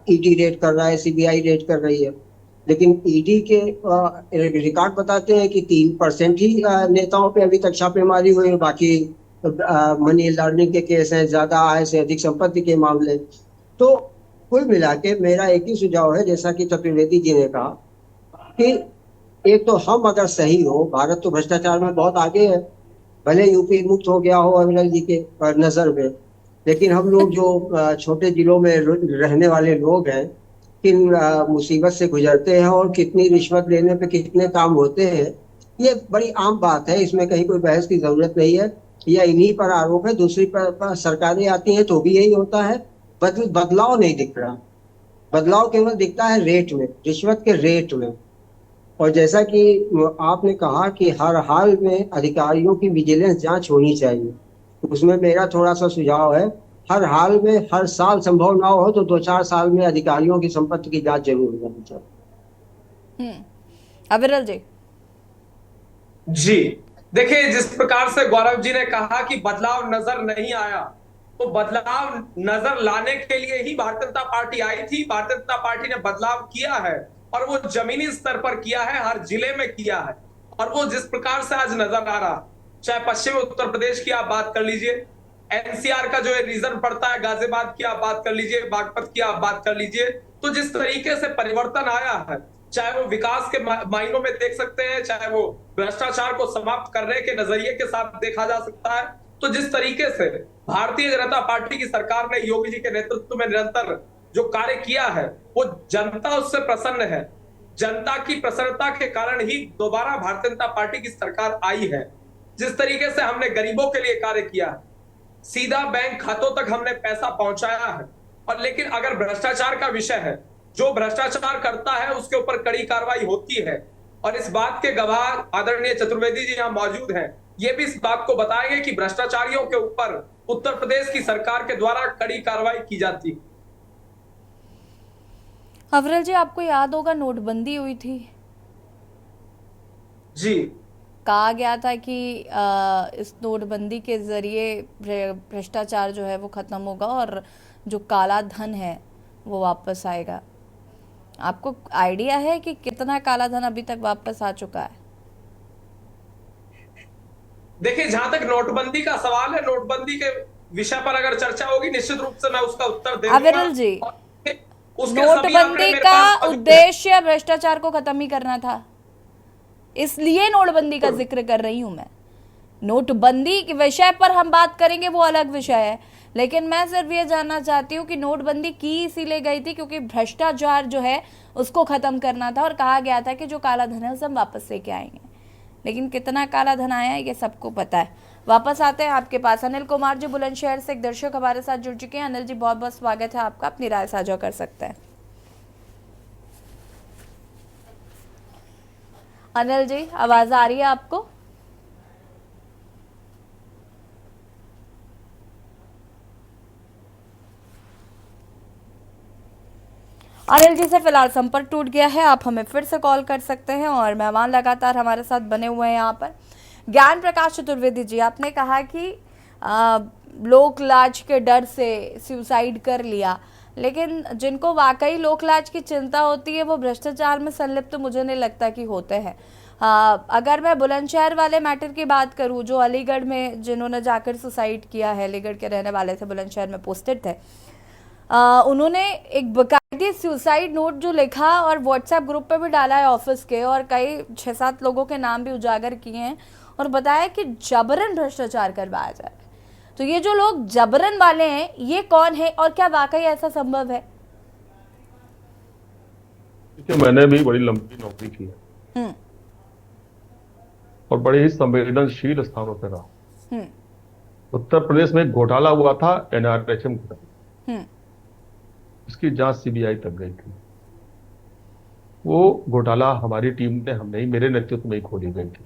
ईडी रेड कर रहा है, सीबीआई रेड कर रही है, लेकिन ईडी के रिकॉर्ड बताते हैं कि 3% ही नेताओं पे अभी तक छापेमारी हुई है, बाकी मनी लॉन्ड्रिंग के केस हैं, ज्यादा आय से अधिक संपत्ति के मामले। तो कुल मिला के मेरा एक ही सुझाव है, जैसा कि चतुर्वेदी जी ने कहा, कि एक तो हम अगर सही हो, भारत तो भ्रष्टाचार में बहुत आगे है, भले यूपी मुक्त हो गया हो अविरल जी के नजर में, लेकिन हम लोग जो छोटे जिलों में रहने वाले लोग हैं, किन मुसीबत से गुजरते हैं और कितनी रिश्वत लेने पे कितने काम होते हैं, ये बड़ी आम बात है, इसमें कहीं कोई बहस की जरूरत नहीं है। यह इन्हीं पर आरोप है, दूसरी पर सरकारें आती हैं तो भी यही होता है, बदलाव नहीं दिख रहा। बदलाव केवल दिखता है रेट में, रिश्वत के रेट में। और जैसा कि आपने कहा कि हर हाल में अधिकारियों की विजिलेंस जांच होनी चाहिए, उसमें मेरा थोड़ा सा सुझाव है, हर हाल में हर साल संभव ना हो तो 2-4 साल में अधिकारियों की संपत्ति की जांच जरूर होनी चाहिए। अविरल जी। जी देखिए, जिस प्रकार से गौरव जी ने कहा कि बदलाव नजर नहीं आया, तो बदलाव नजर लाने के लिए ही भारतीय जनता पार्टी आई थी। भारतीय जनता पार्टी ने बदलाव किया है और वो जमीनी स्तर पर किया है, हर जिले में किया है। और वो जिस प्रकार से आज नजर आ रहा, चाहे पश्चिमी उत्तर प्रदेश की आप बात कर लीजिए, एनसीआर का जो रीजन पड़ता है गाजियाबाद की आप बात कर लीजिए, बागपत की आप बात कर लीजिए, तो जिस तरीके से परिवर्तन आया है, चाहे वो विकास के मायनों में देख सकते हैं, चाहे वो भ्रष्टाचार को समाप्त करने के नजरिए के साथ देखा जा सकता है। तो जिस तरीके से भारतीय जनता पार्टी की सरकार ने योगी जी के नेतृत्व में निरंतर जो कार्य किया है, वो जनता उससे प्रसन्न है। जनता की प्रसन्नता के कारण ही दोबारा भारतीय जनता पार्टी की सरकार आई है। जिस तरीके से हमने गरीबों के लिए कार्य किया है, सीधा बैंक खातों तक हमने पैसा पहुंचाया है। और लेकिन अगर भ्रष्टाचार का विषय है, जो भ्रष्टाचार करता है उसके ऊपर कड़ी कार्रवाई होती है। और इस बात के गवाह आदरणीय चतुर्वेदी जी यहाँ मौजूद हैं, ये भी इस बात को बताएंगे कि भ्रष्टाचारियों के ऊपर उत्तर प्रदेश की सरकार के द्वारा कड़ी कार्रवाई की जाती है। अविरल जी, आपको याद होगा नोटबंदी हुई थी, जी कहा गया था कि इस नोटबंदी के जरिए भ्रष्टाचार जो है वो खत्म होगा और जो काला धन है वो वापस आएगा। आपको आइडिया है कि कितना काला धन अभी तक वापस आ चुका है? देखिए, जहां तक नोटबंदी का सवाल है, नोटबंदी के विषय पर अगर चर्चा होगी निश्चित रूप से मैं उसका उत्तर दूंगा। अविरल जी, नोटबंदी का उद्देश्य भ्रष्टाचार को खत्म ही करना था, इसलिए नोटबंदी का जिक्र कर रही हूं मैं। नोटबंदी के विषय पर हम बात करेंगे, वो अलग विषय है, लेकिन मैं सिर्फ ये जानना चाहती हूँ कि नोटबंदी की इसीलिए गई थी क्योंकि भ्रष्टाचार जो है उसको खत्म करना था और कहा गया था कि जो काला धन है उसे हम वापस लेके आएंगे। लेकिन कितना काला धन आया है ये सबको पता है। वापस आते हैं आपके पास, अनिल कुमार जी बुलंदशहर से एक दर्शक हमारे साथ जुड़ चुके हैं। अनिल जी, बहुत बहुत स्वागत है आपका, अपनी राय साझा कर सकते हैं। अनिल जी, आवाज आ रही है आपको? अनिल जी से फिलहाल संपर्क टूट गया है। आप हमें फिर से कॉल कर सकते हैं और मेहमान लगातार हमारे साथ बने हुए हैं यहाँ पर। ज्ञान प्रकाश चतुर्वेदी जी, आपने कहा कि लोक लाज के डर से सुसाइड कर लिया, लेकिन जिनको वाकई लोक लाज की चिंता होती है वो भ्रष्टाचार में संलिप्त तो मुझे नहीं लगता कि होते हैं। अगर मैं बुलंदशहर वाले मैटर की बात करूं, जो अलीगढ़ में जिन्होंने जाकर सुसाइड किया है, अलीगढ़ के रहने वाले थे, बुलंदशहर में पोस्टेड थे, उन्होंने एक बाकायदे सुसाइड नोट जो लिखा और व्हाट्सएप ग्रुप पे भी डाला है ऑफिस के, और कई 6-7 लोगों के नाम भी उजागर किए हैं और बताया कि जबरन भ्रष्टाचार करवाया जाए। तो ये जो लोग जबरन वाले हैं, ये कौन है और क्या वाकई ऐसा संभव है? देखिए, मैंने भी बड़ी लंबी नौकरी की है और बड़े ही संवेदनशील स्थानों पर रहा। उत्तर प्रदेश में एक घोटाला हुआ था, NRHM घोटाला। इसकी जांच CBI तक गई थी। वो घोटाला हमारी टीम ने, हमने ही, मेरे नेतृत्व में ही खोली गई थी।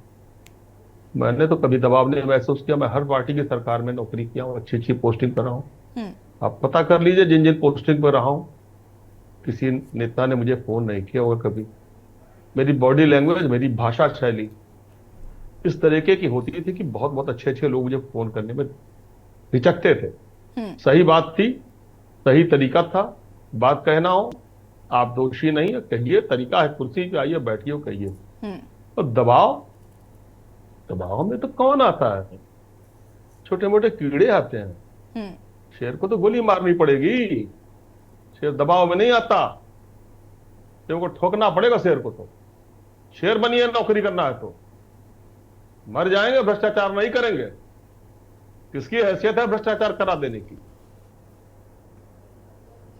मैंने तो कभी दबाव नहीं महसूस किया। मैं हर पार्टी की सरकार में नौकरी किया हूँ, अच्छी अच्छी पोस्टिंग पर रहा हूँ। आप पता कर लीजिए, जिन जिन पोस्टिंग पर रहा हूँ, किसी नेता ने मुझे फोन नहीं किया होगा कभी। मेरी बॉडी लैंग्वेज, मेरी भाषा शैली इस तरीके की होती थी कि बहुत बहुत अच्छे अच्छे लोग मुझे फोन करने में हिचकते थे। सही बात थी, सही तरीका था। बात कहना हो, आप दोषी नहीं है, कहिए, तरीका है, कुर्सी पे आइए, बैठिए, कहिए। और दबाव में तो कौन आता है? छोटे मोटे कीड़े आते हैं। शेर को तो गोली मारनी पड़ेगी, शेर दबाव में नहीं आता। शेर को ठोकना पड़ेगा, शेर को तो। शेर बनिए, नौकरी करना है तो। मर जाएंगे, भ्रष्टाचार नहीं करेंगे। किसकी हैसियत है भ्रष्टाचार करा देने की?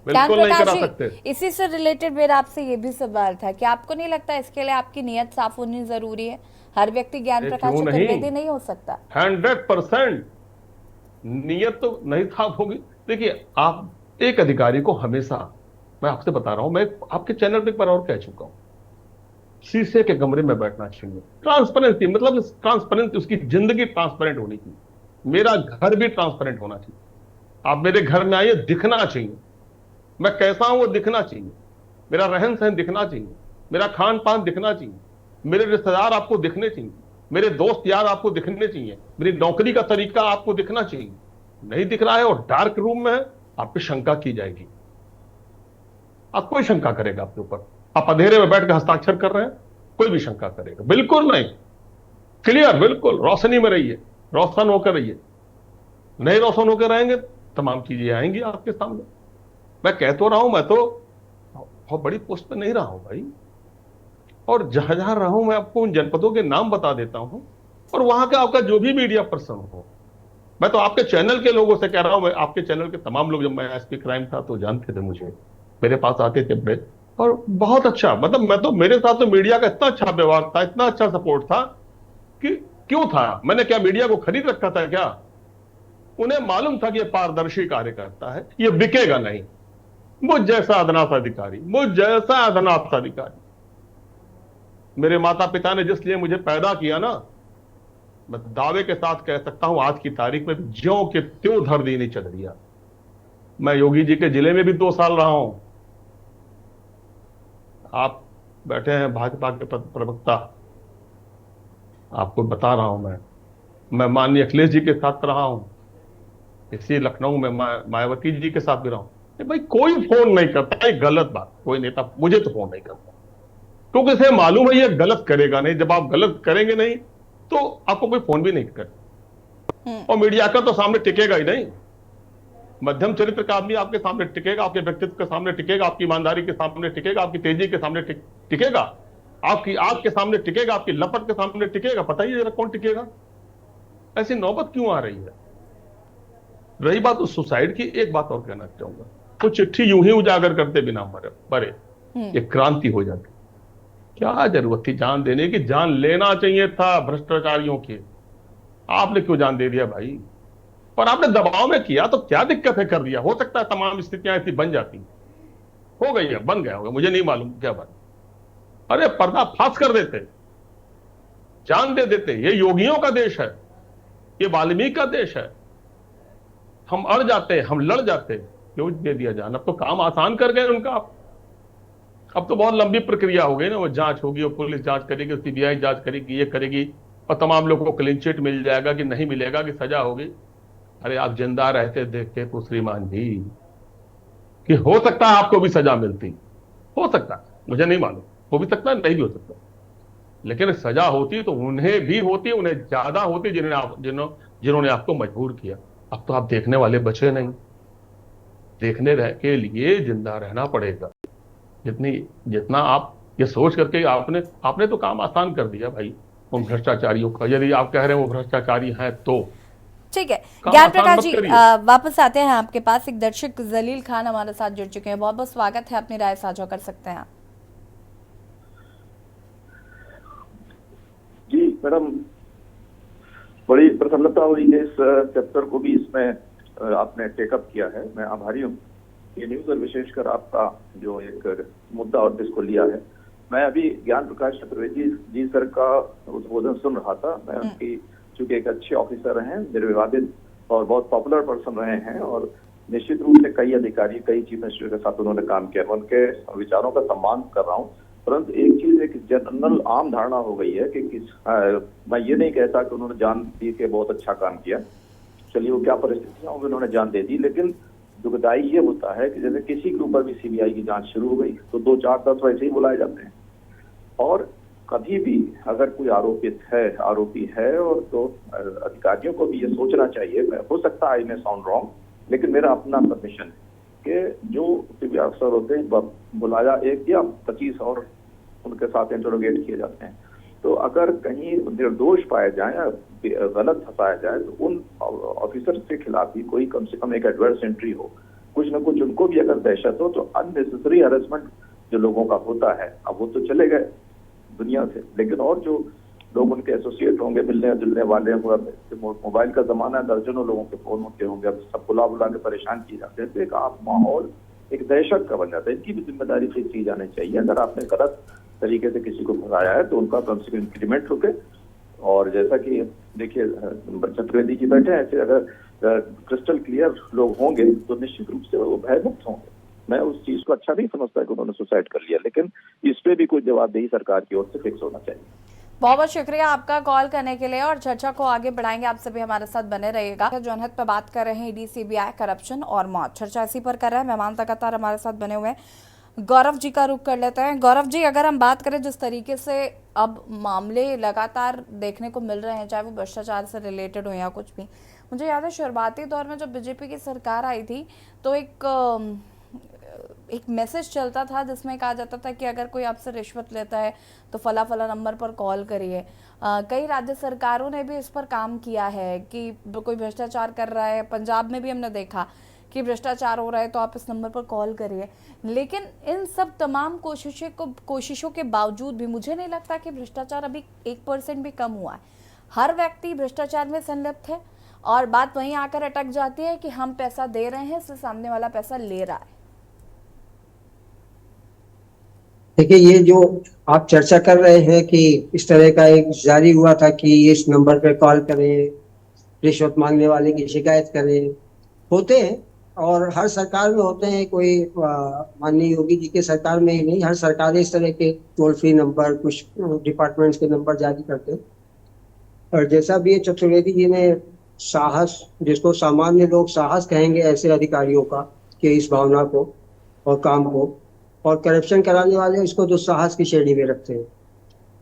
बिल्कुल नहीं करा सकते। इसी से रिलेटेड मेरा आपसे ये भी सवाल था कि आपको नहीं लगता इसके लिए आपकी नीयत साफ होनी जरूरी है? हर व्यक्ति ज्ञान प्रकाश चतुर्वेदी नहीं हो सकता। 100% नीयत तो नहीं साफ होगी। देखिए, आप एक अधिकारी को हमेशा, मैं आपसे बता रहा हूं, मैं आपके चैनल पे एक बार और कह चुका हूं, शीशे के कमरे में बैठना चाहिए। ट्रांसपेरेंसी मतलब ट्रांसपेरेंसी, उसकी जिंदगी ट्रांसपेरेंट होनी चाहिए। मेरा घर भी ट्रांसपेरेंट होना चाहिए। आप मेरे घर में आइए, दिखना चाहिए मैं कैसा हूं, वो दिखना चाहिए। मेरा रहन सहन दिखना चाहिए, मेरा खान पान दिखना चाहिए, मेरे रिश्तेदार आपको दिखने चाहिए, मेरे दोस्त यार आपको दिखने चाहिए, मेरी नौकरी का तरीका आपको दिखना चाहिए। नहीं दिख रहा है और डार्क रूम में है, आप पे शंका की जाएगी। आप कोई शंका करेगा आपके ऊपर? आप अंधेरे में बैठ कर हस्ताक्षर कर रहे हैं, कोई भी शंका करेगा? बिल्कुल नहीं, क्लियर, बिल्कुल रोशनी में रहिए, रोशन होकर रहिए। नहीं रोशन होकर रहेंगे, तमाम चीजें आएंगी आपके सामने। मैं कह तो रहा हूं, मैं तो बहुत बड़ी पोस्ट पे नहीं रहा हूं भाई, और जहां जहां रहा हूं मैं आपको उन जनपदों के नाम बता देता हूं, और वहां का आपका जो भी मीडिया पर्सन हो। मैं तो आपके चैनल के लोगों से कह रहा हूं, मैं आपके चैनल के तमाम लोग, जब मैं SP क्राइम था तो जानते थे मुझे, मेरे पास आते थे बड़े, और बहुत अच्छा, मतलब मैं तो, मेरे साथ तो मीडिया का इतना अच्छा व्यवहार था, इतना अच्छा सपोर्ट था कि क्यों था? मैंने क्या मीडिया को खरीद रखा था क्या? उन्हें मालूम था कि ये पारदर्शी कार्य करता है, ये बिकेगा नहीं। मुझ जैसा अधनाथ अधिकारी, मुझ जैसा अधनाथ अधिकारी, मेरे माता पिता ने जिस लिए मुझे पैदा किया ना, मैं दावे के साथ कह सकता हूं आज की तारीख में ज्यों के त्यों धरती नहीं चल रही। मैं योगी जी के जिले में भी 2 साल रहा हूं। आप बैठे हैं भाजपा के प्रवक्ता, आपको बता रहा हूं मैं माननीय अखिलेश जी के साथ रहा हूं, इसी लखनऊ में मायावती जी के साथ भी रहा हूं। भाई कोई फोन नहीं करता, ये गलत बात, कोई नेता मुझे तो फोन नहीं करता, क्योंकि इसे मालूम है ये गलत करेगा नहीं। जब आप गलत करेंगे नहीं तो आपको कोई फोन भी नहीं करेगा, और मीडिया का तो सामने टिकेगा ही नहीं। मध्यम चरित्र का आदमी आपके सामने टिकेगा, आपके व्यक्तित्व के सामने टिकेगा, आपकी ईमानदारी के सामने टिकेगा, आपकी तेजी के सामने टिकेगा, आपकी आग के सामने टिकेगा, आपकी लपट के सामने टिकेगा। पता ही जरा कौन टिकेगा? ऐसी नौबत क्यों आ रही है? रही बात उस सुसाइड की, एक बात और कहना चाहूंगा, तो चिट्ठी यूं ही उजागर करते बिना मरे एक क्रांति हो जाती। क्या जरूरत थी जान देने की? जान लेना चाहिए था भ्रष्टाचारियों की। आपने क्यों जान दे दिया भाई? पर आपने दबाव में किया तो क्या दिक्कत है, कर दिया। हो सकता है तमाम स्थितियां ऐसी बन जाती, हो गई है, बन गया होगा, मुझे नहीं मालूम क्या बात। अरे पर्दा फाश कर देते, जान दे देते। ये योगियों का देश है, ये वाल्मीकि का देश है। हम अड़ जाते, हम लड़ जाते, क्यों दे दिया जान? अब तो काम आसान कर गए उनका। अब तो बहुत लंबी प्रक्रिया हो गई ना, वो जांच होगी, वो पुलिस जांच करेगी, सीबीआई जांच करेगी, ये करेगी, और तमाम लोगों को क्लीन चिट मिल जाएगा कि नहीं मिलेगा, कि सजा होगी। अरे आप जिंदा रहते देखते तो श्रीमान जी कि हो सकता है आपको भी सजा मिलती, हो सकता है, मुझे नहीं मालूम, हो भी सकता है, नहीं भी हो सकता, लेकिन सजा होती तो उन्हें भी होती, उन्हें ज्यादा होती जिन्होंने आपको मजबूर किया। अब तो आप देखने वाले बचे नहीं, देखने के लिए जिंदा रहना पड़ेगा। जितना आप ये सोच करके आपने तो काम आसान कर दिया भाई उन भ्रष्टाचारियों का, यदि आप कह रहे हैं वो भ्रष्टाचारी हैं तो ठीक है। काम ज्ञान आसान प्रकाश मत जी, करिए। वापस आते हैं आपके पास। एक दर्शक जलील खान हमारे साथ जुड़ चुके हैं, बहुत बहुत स्वागत है, अपनी राय साझा कर सकते हैं आप। जी मैडम, बड़ी प्रसन्नता हुई है इस चैप्टर को भी इसमें आपने टेकअप किया है, मैं आभारी हूँ। ये न्यूज और विशेषकर आपका जो एक मुद्दा और जिसको लिया है, मैं अभी ज्ञान प्रकाश चतुर्वेदी जी सर का उद्बोधन सुन रहा था। मैं उनकी चूंकि एक अच्छे ऑफिसर हैं, निर्विवादित और बहुत पॉपुलर पर्सन रहे हैं, और निश्चित रूप से कई अधिकारी, कई चीफ मिनिस्टर के साथ उन्होंने काम किया, मैं उनके विचारों का सम्मान कर रहा हूँ। परंतु एक चीज, एक जनरल आम धारणा हो गई है कि मैं ये नहीं कहता कि उन्होंने जान दी के बहुत अच्छा काम किया, चलिए वो क्या परिस्थितियां होंगी, उन्होंने जान दे दी, लेकिन दुखदाई ये होता है कि जैसे किसी के ऊपर भी सीबीआई की जांच शुरू हो गई तो 2, 4, 10 वैसे ही बुलाए जाते हैं, और कभी भी अगर कोई आरोपी है और तो अधिकारियों को भी ये सोचना चाहिए, हो सकता है आई में साउंड रॉन्ग, लेकिन मेरा अपना सबमिशन है कि जो सीबीआई अफसर होते हैं बुलाया 1 या 25 और उनके साथ इंटरोगेट किए जाते हैं, तो अगर कहीं निर्दोष पाया जाए या गलत फंसाया जाए तो उन ऑफिसर के खिलाफ भी कोई कम से कम एक एडवर्स एंट्री हो, कुछ न कुछ उनको भी अगर दहशत हो, तो अननेसेसरी हैरेसमेंट जो लोगों का होता है, अब वो तो चले गए दुनिया से, लेकिन और जो लोग उनके एसोसिएट होंगे, मिलने जुलने वाले होंगे, मोबाइल का जमाना है, दर्जनों लोगों के फोन होते होंगे, अब सब बुला के परेशान किए जाते हैं, तो एक आप माहौल एक दहशत का बन जाता है। इनकी भी जिम्मेदारी से की जानी चाहिए। अगर आपने गलत तरीके से किसी को फंसाया है तो उनका कम से कम इंक्रीमेंट रुके, और जैसा कि देखिए चतुर्वेदी जी बैठे हैं, ऐसे अगर क्रिस्टल क्लियर लोग होंगे तो निश्चित रूप से वो भयमुक्त होंगे। मैं उस चीज को अच्छा नहीं समझता कि उन्होंने सुसाइड कर लिया, लेकिन इस पे भी कोई जवाबदेही सरकार की ओर से फिक्स होना चाहिए। बहुत बहुत शुक्रिया आपका कॉल करने के लिए, और चर्चा को आगे बढ़ाएंगे। आप सभी हमारे साथ बने रहिएगा। जनहित पे बात कर रहे हैं, ईडी, सीबीआई, करप्शन और मौत, चर्चा इसी पर कर रहे हैं। मेहमान लगातार हमारे साथ बने हुए हैं। गौरव जी का रुख कर लेते हैं। गौरव जी, अगर हम बात करें जिस तरीके से अब मामले लगातार देखने को मिल रहे हैं, चाहे वो भ्रष्टाचार से रिलेटेड हो या कुछ भी, मुझे याद है शुरुआती दौर में जब बीजेपी की सरकार आई थी तो एक मैसेज चलता था जिसमें कहा जाता था कि अगर कोई आपसे रिश्वत लेता है तो फला फला नंबर पर कॉल करिए। कई राज्य सरकारों ने भी इस पर काम किया है कि कोई भ्रष्टाचार कर रहा है। पंजाब में भी हमने देखा कि भ्रष्टाचार हो रहा है तो आप इस नंबर पर कॉल करिए। लेकिन इन सब तमाम कोशिशों के बावजूद भी मुझे नहीं लगता कि भ्रष्टाचार अभी 1% भी कम हुआ है। हर व्यक्ति भ्रष्टाचार में संलिप्त है, और बात वहीं आकर अटक जाती है कि हम पैसा दे रहे हैं, इससे सामने वाला पैसा ले रहा है। देखिए, ये जो आप चर्चा कर रहे हैं कि इस तरह का एक जारी हुआ था कि इस नंबर पे कॉल करें, रिश्वत मांगने वाले की शिकायत करें, होते हैं और हर सरकार में होते हैं। कोई माननीय योगी जी के सरकार में ही नहीं, हर सरकार इस तरह के टोल फ्री नंबर, कुछ डिपार्टमेंट्स के नंबर जारी करते हैं। और जैसा भी चतुर्वेदी जी ने साहस, जिसको सामान्य लोग साहस कहेंगे ऐसे अधिकारियों का, कि इस भावना को और काम को, और करप्शन कराने वाले इसको दुस्साहस की श्रेणी में रखते हैं,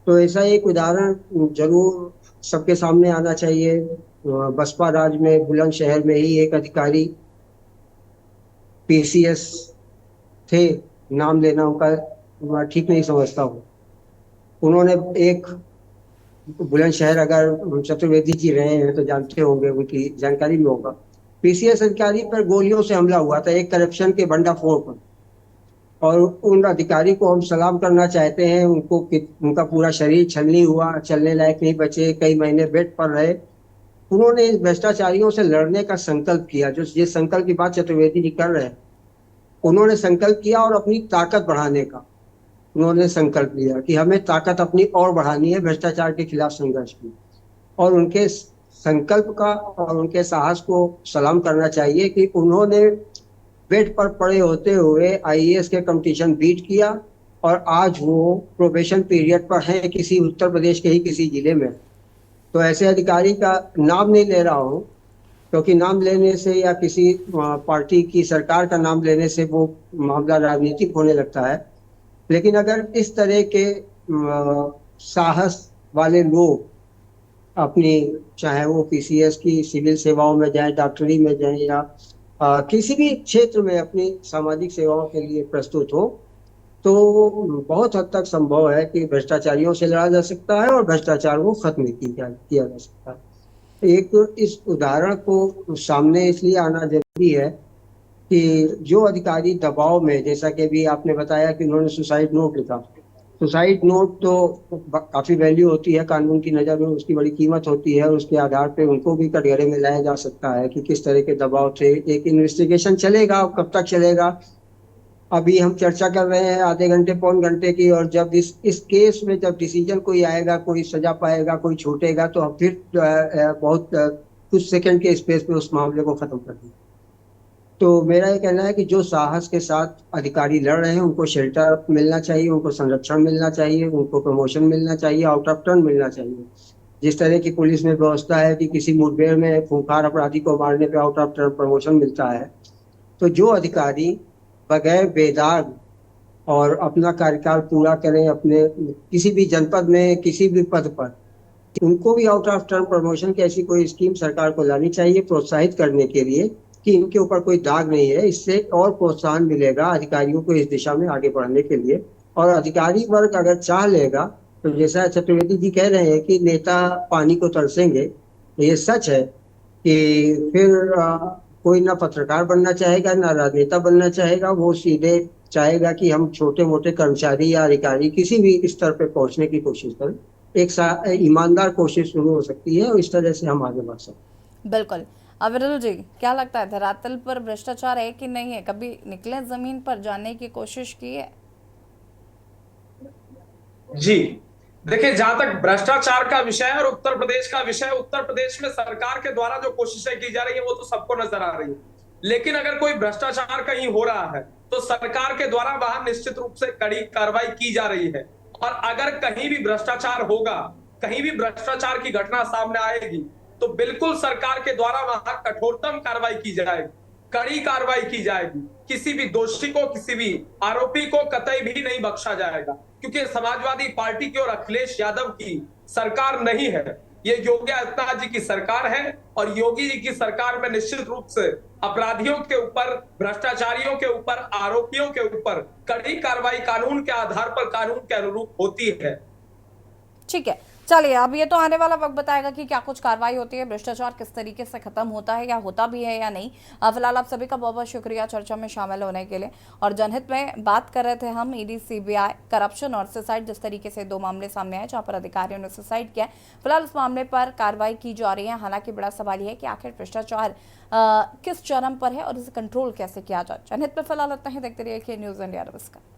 तो ऐसा एक उदाहरण जरूर सबके सामने आना चाहिए। बसपा राज में बुलंदशहर में ही एक अधिकारी पीसीएस थे, नाम लेना उनका ठीक नहीं समझता हूँ। उन्होंने एक बुलंदशहर, अगर चतुर्वेदी जी रहे हैं तो जानते होंगे, उनकी जानकारी में होगा, पीसीएस अधिकारी पर गोलियों से हमला हुआ था एक करप्शन के भंडाफोड़ पर, और उन अधिकारी को हम सलाम करना चाहते हैं। उनका पूरा शरीर छलनी हुआ, चलने लायक नहीं बचे, कई महीने बेड पर रहे। उन्होंने इस भ्रष्टाचारियों से लड़ने का संकल्प किया, जो जिस संकल्प की बात चतुर्वेदी जी कर रहे हैं, उन्होंने संकल्प किया, और अपनी ताकत बढ़ाने का उन्होंने संकल्प लिया कि हमें ताकत अपनी और बढ़ानी है भ्रष्टाचार के खिलाफ संघर्ष में। और उनके संकल्प का और उनके साहस को सलाम करना चाहिए कि उन्होंने बेड पर पड़े होते हुए आईएएस के कंपटीशन बीट किया, और आज वो प्रोबेशन पीरियड पर हैं किसी उत्तर प्रदेश के ही किसी जिले में। तो ऐसे अधिकारी का नाम नहीं ले रहा हूँ, क्योंकि नाम लेने से या किसी पार्टी की सरकार का नाम लेने से वो मामला राजनीतिक होने लगता है। लेकिन अगर इस तरह के साहस वाले लोग अपनी, चाहे वो पीसीएस की सिविल सेवाओं में जाए, डॉक्टरी में जाए, या किसी भी क्षेत्र में अपनी सामाजिक सेवाओं के लिए प्रस्तुत हो, तो बहुत हद तक संभव है कि भ्रष्टाचारियों से लड़ा जा सकता है और भ्रष्टाचार को खत्म किया जा सकता है। एक इस उदाहरण को सामने इसलिए आना जरूरी है कि जो अधिकारी दबाव में, जैसा कि भी आपने बताया कि उन्होंने सुसाइड नोट लिखा, सुसाइड नोट तो काफी वैल्यू होती है कानून की नजर में, उसकी बड़ी कीमत होती है, उसके आधार पे उनको भी कटघरे में लाया जा सकता है कि किस तरह के दबाव थे। एक इन्वेस्टिगेशन चलेगा, कब तक चलेगा अभी हम चर्चा कर रहे हैं आधे घंटे पौन घंटे की, और जब इस केस में जब डिसीजन कोई आएगा, कोई सजा पाएगा, कोई छूटेगा, तो हम फिर बहुत कुछ सेकंड के स्पेस में उस मामले को खत्म कर देंगे। तो मेरा ये कहना है कि जो साहस के साथ अधिकारी लड़ रहे हैं उनको शेल्टर मिलना चाहिए, उनको संरक्षण मिलना चाहिए, उनको प्रमोशन मिलना चाहिए, आउट ऑफ टर्न मिलना चाहिए। जिस तरह की पुलिस में व्यवस्था है कि किसी मुठभेड़ में खूंखार अपराधी को मारने पे आउट ऑफ टर्न प्रमोशन मिलता है, तो जो अधिकारी बगैर बेदाग और अपना कार्यकाल पूरा करें अपने किसी भी जनपद में किसी भी पद पर, उनको भी आउट ऑफ टर्म प्रमोशन की ऐसी कोई स्कीम सरकार को लानी चाहिए, प्रोत्साहित करने के लिए कि इनके ऊपर कोई दाग नहीं है। इससे और प्रोत्साहन मिलेगा अधिकारियों को इस दिशा में आगे बढ़ने के लिए। और अधिकारी वर्ग अगर चाह लेगा, तो जैसा चतुर्वेदी जी कह रहे हैं कि नेता पानी को तरसेंगे, ये सच है कि फिर कोई ना पत्रकार बनना चाहेगा, ना राजनेता बनना चाहेगा, वो सीधे चाहेगा कि हम छोटे मोटे कर्मचारी या अधिकारी किसी भी स्तर पे पहुंचने की कोशिश करें। एक ईमानदार कोशिश शुरू हो सकती है और इस तरह से हम आगे बढ़ सकते हैं। बिल्कुल। अविरल जी, क्या लगता है धरातल पर भ्रष्टाचार है कि नहीं है? कभी निकले जमीन पर जानने की कोशिश की है? जी देखिए, जहां तक भ्रष्टाचार का विषय है और उत्तर प्रदेश का विषय, उत्तर प्रदेश में सरकार के द्वारा जो कोशिशें की जा रही है वो तो सबको नजर आ रही है। लेकिन अगर कोई भ्रष्टाचार कहीं हो रहा है तो सरकार के द्वारा वहां निश्चित रूप से कड़ी कार्रवाई की जा रही है। और अगर कहीं भी भ्रष्टाचार होगा, कहीं भी भ्रष्टाचार की घटना सामने आएगी, तो बिल्कुल सरकार के द्वारा वहां कठोरतम कार्रवाई की जाएगी, कड़ी कार्रवाई की जाएगी। किसी भी दोषी को, किसी भी आरोपी को कतई भी नहीं बख्शा जाएगा, क्योंकि समाजवादी पार्टी की और अखिलेश यादव की सरकार नहीं है, ये योगी आदित्यनाथ जी की सरकार है। और योगी जी की सरकार में निश्चित रूप से अपराधियों के ऊपर, भ्रष्टाचारियों के ऊपर, आरोपियों के ऊपर कड़ी कार्रवाई कानून के आधार पर, कानून के अनुरूप होती है। ठीक है, चलिए, अब ये तो आने वाला वक्त बताएगा कि क्या कुछ कार्रवाई होती है, भ्रष्टाचार किस तरीके से खत्म होता है या होता भी है या नहीं। फिलहाल आप सभी का बहुत बहुत शुक्रिया चर्चा में शामिल होने के लिए। और जनहित में बात कर रहे थे हम ईडी, सीबीआई, करप्शन और सुसाइड, जिस तरीके से दो मामले सामने आए जहां पर अधिकारियों ने सुसाइड किया। फिलहाल इस मामले पर कार्रवाई की जा रही है। हालांकि बड़ा सवाल यह है कि आखिर भ्रष्टाचार किस चरम पर है और इसे कंट्रोल कैसे किया जाए। जनहित में फिलहाल इतना ही। देखते रहिए न्यूज़ इंडिया नमस्कार।